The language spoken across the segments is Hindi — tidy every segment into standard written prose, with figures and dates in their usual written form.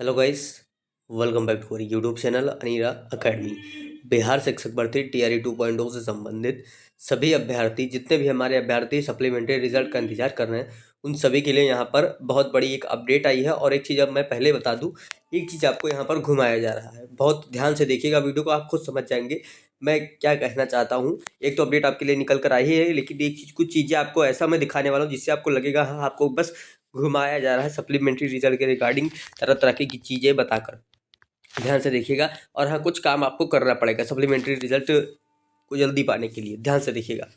Hello guys, welcome back to our YouTube channel Anira academy. Bihar शिक्षक भर्ती टीआरई 2.0 से संबंधित सभी अभ्यर्थी, जितने भी हमारे अभ्यर्थी सप्लीमेंट्री रिजल्ट का इंतजार कर रहे हैं, उन सभी के लिए यहाँ पर बहुत बड़ी एक अपडेट आई है। और एक चीज़ अब मैं पहले बता दूँ, एक चीज़ आपको यहाँ पर घुमाया जा रहा है। बहुत ध्यान से देखिएगा वीडियो को, आप खुद समझ जाएंगे मैं क्या कहना चाहता हूँ। एक तो अपडेट आपके लिए निकल कर आई है, लेकिन एक चीज़ कुछ चीज़ें आपको ऐसा मैं दिखाने वाला हूँ जिससे आपको लगेगा हाँ, आपको बस घुमाया जा रहा है सप्लीमेंट्री रिजल्ट के रिगार्डिंग तरह तरह की चीज़ें बताकर। ध्यान से देखिएगा। और हाँ, कुछ काम आपको करना पड़ेगा सप्लीमेंट्री रिजल्ट को जल्दी पाने के लिए। ध्यान से देखिएगा।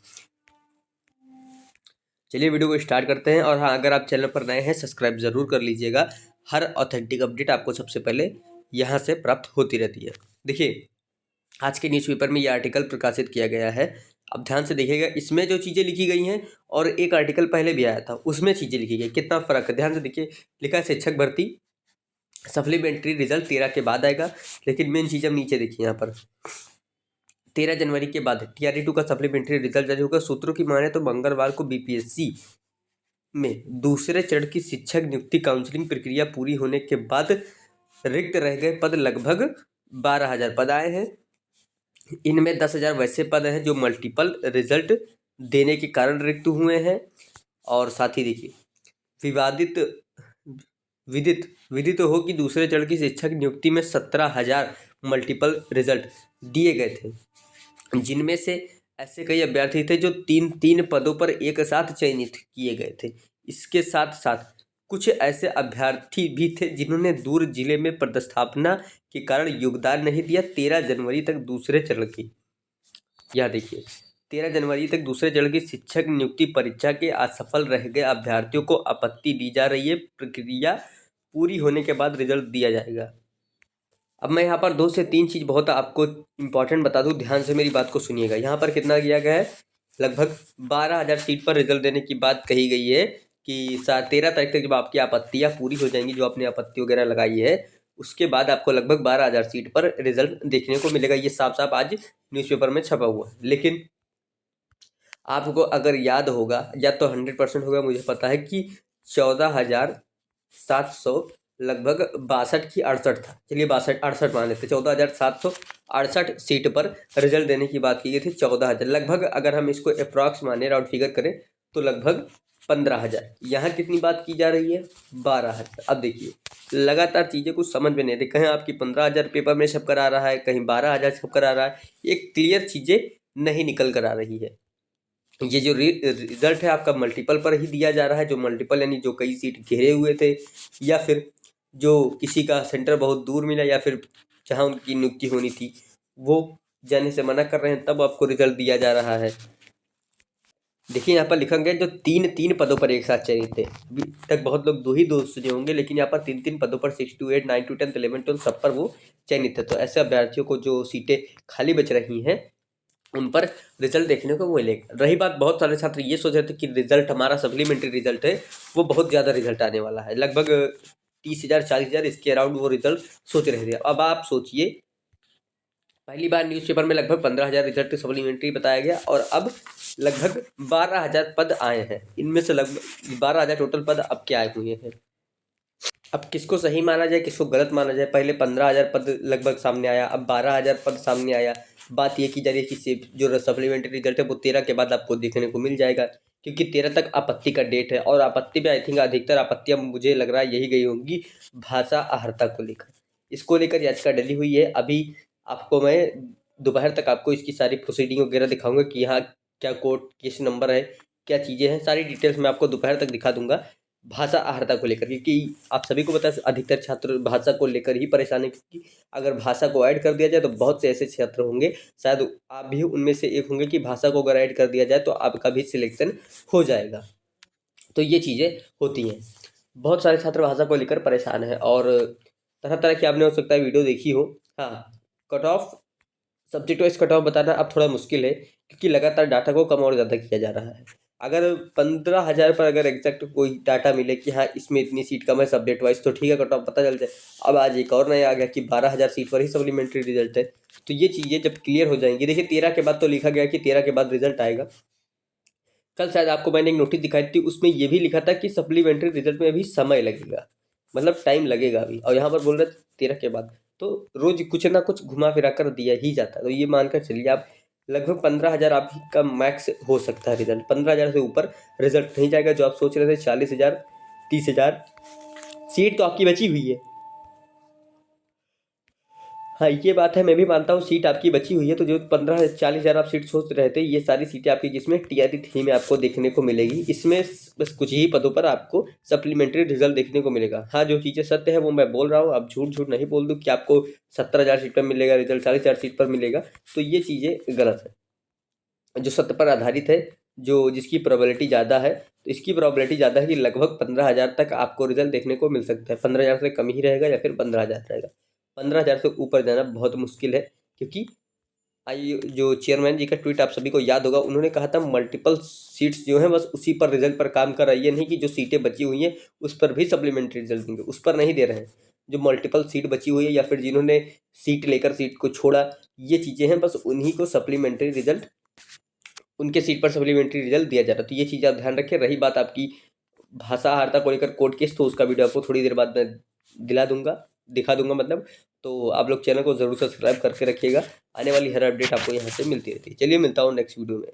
चलिए वीडियो को स्टार्ट करते हैं। और हाँ, अगर आप चैनल पर नए हैं सब्सक्राइब ज़रूर कर लीजिएगा। हर ऑथेंटिक अपडेट आपको सबसे पहले यहाँ से प्राप्त होती रहती है। देखिए, आज के न्यूज़पेपर में ये आर्टिकल प्रकाशित किया गया है। अब ध्यान से देखिएगा, इसमें जो चीज़ें लिखी गई हैं और एक आर्टिकल पहले भी आया था उसमें चीज़ें लिखी गई, कितना फ़र्क है। ध्यान से देखिए, लिखा है शिक्षक भर्ती सप्लीमेंट्री रिजल्ट 13 के बाद आएगा। लेकिन मेन चीज़ हम नीचे देखिए, यहाँ पर 13 जनवरी के बाद टीआरई 2 का सप्लीमेंट्री रिजल्ट जारी होगा। सूत्रों की माने तो मंगलवार को बीपीएससी में दूसरे चरण की शिक्षक नियुक्ति काउंसलिंग प्रक्रिया पूरी होने के बाद रिक्त रह गए पद लगभग 12,000 पद आए हैं। इनमें 10,000 वैसे पद हैं जो मल्टीपल रिजल्ट देने के कारण रिक्त हुए हैं। और साथ ही देखिए, विवादित विदित विदित हो कि दूसरे चरण की शिक्षक नियुक्ति में 17,000 मल्टीपल रिजल्ट दिए गए थे, जिनमें से ऐसे कई अभ्यर्थी थे जो तीन तीन पदों पर एक साथ चयनित किए गए थे। इसके साथ साथ कुछ ऐसे अभ्यर्थी भी थे जिन्होंने दूर जिले में पदस्थापना के कारण योगदान नहीं दिया। 13 जनवरी तक दूसरे चरण की, यह देखिए, 13 जनवरी तक दूसरे चरण की शिक्षक नियुक्ति परीक्षा के असफल रह गए अभ्यर्थियों को आपत्ति दी जा रही है। प्रक्रिया पूरी होने के बाद रिजल्ट दिया जाएगा। अब मैं यहाँ पर 2 से 3 चीज़ बहुत आपको इम्पॉर्टेंट बता दूँ, ध्यान से मेरी बात को सुनिएगा। यहाँ पर कितना किया गया है, लगभग 12,000 सीट पर रिजल्ट देने की बात कही गई है कि 13 तारीख तक जब आपकी आपत्तियाँ पूरी हो जाएंगी, जो आपने आपत्ति वगैरह लगाई है, उसके बाद आपको लगभग 12,000 सीट पर रिजल्ट देखने को मिलेगा। ये साफ साफ आज न्यूज़पेपर में छपा हुआ है। लेकिन आपको अगर याद होगा, या तो 100% होगा, मुझे पता है कि 14,700 लगभग 62 की 68 था। चलिए 62 68 मान लेते, 14,768 सीट पर रिजल्ट देने की बात की गई थी। 14,000 लगभग, अगर हम इसको अप्रॉक्स माने, राउंड फिगर करें तो लगभग 15,000। यहाँ कितनी बात की जा रही है, 12,000। अब देखिए, लगातार चीज़ें कुछ समझ में नहीं आती। कहीं आपकी 15,000 पेपर में छप कर आ रहा है, कहीं 12,000 छप कर आ रहा है। एक क्लियर चीज़ें नहीं निकल कर आ रही है। ये जो रिजल्ट है आपका मल्टीपल पर ही दिया जा रहा है। जो मल्टीपल यानी जो कई सीट घेरे हुए थे, या फिर जो किसी का सेंटर बहुत दूर मिला, या फिर जहां उनकी नियुक्ति होनी थी वो जाने से मना कर रहे हैं, तब आपको रिजल्ट दिया जा रहा है। देखिए, यहाँ पर लिखा गया जो तीन तीन पदों पर एक साथ चयनित थे। अभी तक बहुत लोग दो ही दो सुने होंगे, लेकिन यहाँ पर तीन तीन पदों पर 6 to 8 9 to 10 11 12 सब पर वो चयनित थे। तो ऐसे अभ्यर्थियों को जो सीटें खाली बच रही हैं, उन पर रिजल्ट देखने को मिलेगा। रही बात, बहुत सारे छात्र ये सोच रहे थे कि रिजल्ट हमारा सप्लीमेंट्री रिजल्ट है, वो बहुत ज़्यादा रिजल्ट आने वाला है, लगभग 30,000 40,000 इसके अराउंड वो रिजल्ट सोच रहे थे। अब आप सोचिए, पहली बार न्यूज़पेपर में लगभग 15,000 रिजल्ट सप्लीमेंट्री बताया गया, और अब लगभग 12,000 पद आए हैं। इनमें से लगभग 12,000 टोटल पद अब क्या आए हुए हैं। अब किसको सही माना जाए, किसको गलत माना जाए। पहले 15,000 पद लगभग सामने आया, अब 12,000 पद सामने आया। बात ये की जा रही है कि जो सप्लीमेंट्री रिजल्ट है वो 13 के बाद आपको देखने को मिल जाएगा, क्योंकि 13 तक आपत्ति का डेट है। और आपत्ति में आई थिंक अधिकतर आपत्तियां मुझे लग रहा है यही गई होंगी भाषा अहर्ता को लेकर। इसको लेकर याचिका डली हुई है। अभी आपको मैं दोपहर तक आपको इसकी सारी प्रोसीडिंग वगैरह दिखाऊंगा कि यहाँ क्या कोर्ट केस नंबर है, क्या चीज़ें हैं, सारी डिटेल्स मैं आपको दोपहर तक दिखा दूंगा भाषा अहर्ता को लेकर। क्योंकि आप सभी को पता है अधिकतर छात्र भाषा को लेकर ही परेशान है, क्योंकि अगर भाषा को ऐड कर दिया जाए तो बहुत से ऐसे छात्र होंगे, शायद आप भी उनमें से एक होंगे, कि भाषा को अगर ऐड कर दिया जाए तो आपका भी सिलेक्शन हो जाएगा। तो ये चीज़ें होती हैं, बहुत सारे छात्र भाषा को लेकर परेशान हैं। और तरह तरह की आपने हो सकता है वीडियो देखी हो। हाँ, cut off subject wise cut off बताना अब थोड़ा मुश्किल है, क्योंकि लगातार डाटा को कम और ज़्यादा किया जा रहा है। अगर 15,000 पर अगर एग्जैक्ट कोई डाटा मिले कि हाँ इसमें इतनी सीट कम है सब्जेक्ट वाइज, तो ठीक है, कट ऑफ पता चल जाए। अब आज एक और नया आ गया कि 12,000 सीट पर ही सप्लीमेंट्री रिजल्ट है। तो ये चीज़ें जब क्लियर हो जाएंगी, देखिए 13 के बाद तो लिखा गया कि 13 के बाद रिजल्ट आएगा। कल शायद आपको मैंने एक नोटिस दिखाई थी, उसमें ये भी लिखा था कि सप्लीमेंट्री रिजल्ट में भी समय लगेगा। मतलब टाइम लगेगा अभी, और यहाँ पर बोल रहे 13 के बाद, तो रोज कुछ ना कुछ घुमा फिरा कर दिया ही जाता है। तो ये मानकर चलिए आप लगभग 15,000 आपका मैक्स हो सकता है रिजल्ट, 15,000 से ऊपर रिजल्ट नहीं जाएगा। जो आप सोच रहे थे 40,000 30,000 सीट तो आपकी बची हुई है। हाँ ये बात है, मैं भी मानता हूँ सीट आपकी बची हुई है। तो जो 15-40,000 आप सीट सोच रहे थे, ये सारी सीटें आपकी जिसमें टीआरई 3 में आपको देखने को मिलेगी। इसमें बस कुछ ही पदों पर आपको सप्लीमेंट्री रिजल्ट देखने को मिलेगा। हाँ जो चीज़ें सत्य है वो मैं बोल रहा हूँ, अब झूठ झूठ नहीं बोल दूँ कि आपको 70,000 सीट पर मिलेगा रिजल्ट, 40,000 सीट पर मिलेगा, तो ये चीज़ें गलत है। जो सत्य पर आधारित है, जो जिसकी प्रोबेबिलिटी ज़्यादा है, तो इसकी प्रोबेबिलिटी ज़्यादा है कि लगभग 15,000 तक आपको रिजल्ट देखने को मिल सकता है। 15,000 से कम ही रहेगा या फिर 15,000 रहेगा। 15,000 से ऊपर जाना बहुत मुश्किल है, क्योंकि आई जो चेयरमैन जी का ट्वीट आप सभी को याद होगा, उन्होंने कहा था मल्टीपल सीट्स जो हैं बस उसी पर रिजल्ट पर काम कर रहा है। ये नहीं कि जो सीटें बची हुई हैं उस पर भी सप्लीमेंट्री रिजल्ट देंगे, उस पर नहीं दे रहे हैं। जो मल्टीपल सीट बची हुई है या फिर जिन्होंने सीट लेकर सीट को छोड़ा, ये चीज़ें हैं, बस उन्हीं को सप्लीमेंट्री रिजल्ट, उनके सीट पर सप्लीमेंट्री रिजल्ट दिया जा रहा है। तो ये चीज़ आप ध्यान रखें। रही बात आपकी भाषाहारता को लेकर कोर्ट केस, तो उसका वीडियो आपको थोड़ी देर बाद मैं दिखा दूंगा मतलब। तो आप लोग चैनल को ज़रूर सब्सक्राइब करके रखिएगा, आने वाली हर अपडेट आपको यहाँ से मिलती रहती है। चलिए मिलता हूँ नेक्स्ट वीडियो में।